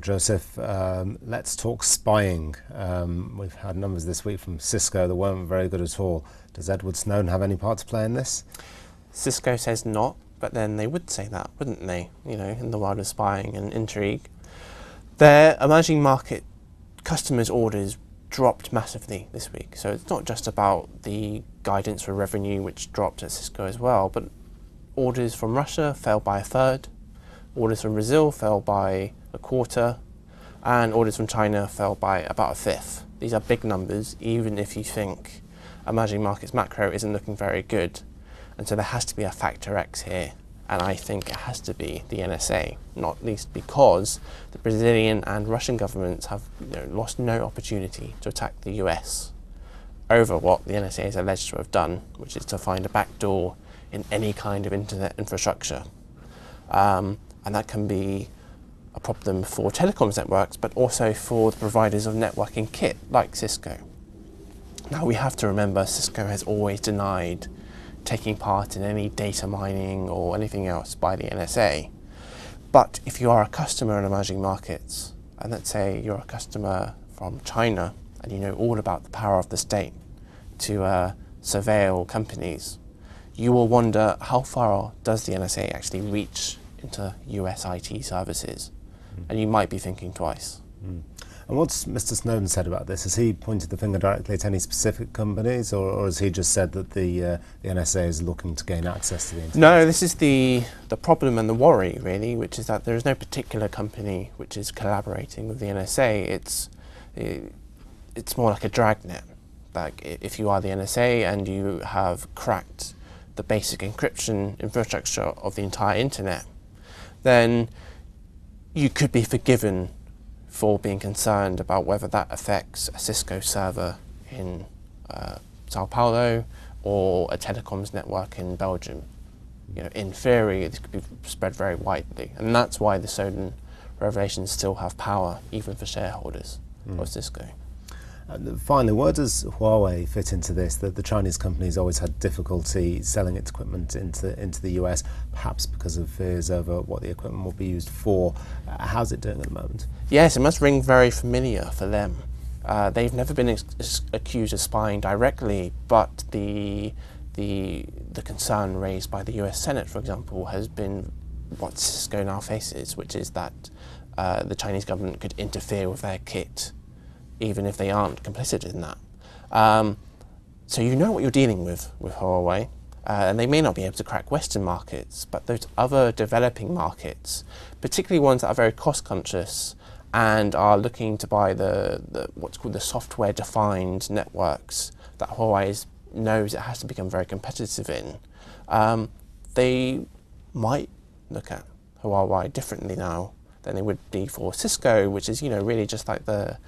Joseph, let's talk spying. We've had numbers this week from Cisco that weren't very good at all. Does Edward Snowden have any part to play in this? Cisco says not, but then they would say that, wouldn't they? You know, in the world of spying and intrigue. Their emerging market customers' orders dropped massively this week. So it's not just about the guidance for revenue, which dropped at Cisco as well, but orders from Russia fell by a third, orders from Brazil fell by a quarter, and orders from China fell by about a fifth. These are big numbers, even if you think emerging markets macro isn't looking very good. And so there has to be a factor X here. And I think it has to be the NSA, not least because the Brazilian and Russian governments have lost no opportunity to attack the US over what the NSA is alleged to have done, which is to find a backdoor in any kind of internet infrastructure. And that can be a problem for telecoms networks, but also for the providers of networking kit, like Cisco. Now we have to remember Cisco has always denied taking part in any data mining or anything else by the NSA. But if you are a customer in emerging markets, and let's say you're a customer from China and you know all about the power of the state to surveil companies, you will wonder how far does the NSA actually reach into US IT services? And you might be thinking twice. And what's Mr. Snowden said about this? Has he pointed the finger directly at any specific companies, or has he just said that the NSA is looking to gain access to the internet? No, this is the problem and the worry, really, which is that there is no particular company which is collaborating with the NSA. It's more like a dragnet. Like if you are the NSA and you have cracked the basic encryption infrastructure of the entire internet, then you could be forgiven for being concerned about whether that affects a Cisco server in Sao Paulo or a telecoms network in Belgium. You know, in theory, this could be spread very widely, and that's why the Snowden revelations still have power, even for shareholders of Cisco. Finally, where does Huawei fit into this? The Chinese company's always had difficulty selling its equipment into the US, perhaps because of fears over what the equipment will be used for. How's it doing at the moment? Yes, it must ring very familiar for them. They've never been accused of spying directly, but the concern raised by the US Senate, for example, has been what Cisco now faces, which is that the Chinese government could interfere with their kit, even if they aren't complicit in that. So you know what you're dealing with Huawei, and they may not be able to crack Western markets, but those other developing markets, particularly ones that are very cost conscious and are looking to buy the what's called the software-defined networks that Huawei knows it has to become very competitive in, they might look at Huawei differently now than they would be for Cisco, which is really just like the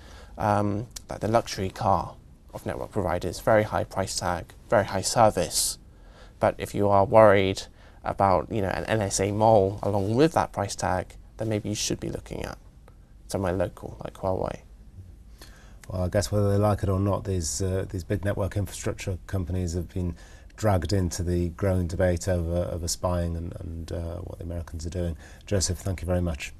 luxury car of network providers, very high price tag, very high service. But if you are worried about an NSA mole along with that price tag, then maybe you should be looking at somewhere local like Huawei. Well, I guess whether they like it or not, these big network infrastructure companies have been dragged into the growing debate over spying and what the Americans are doing. Joseph, thank you very much.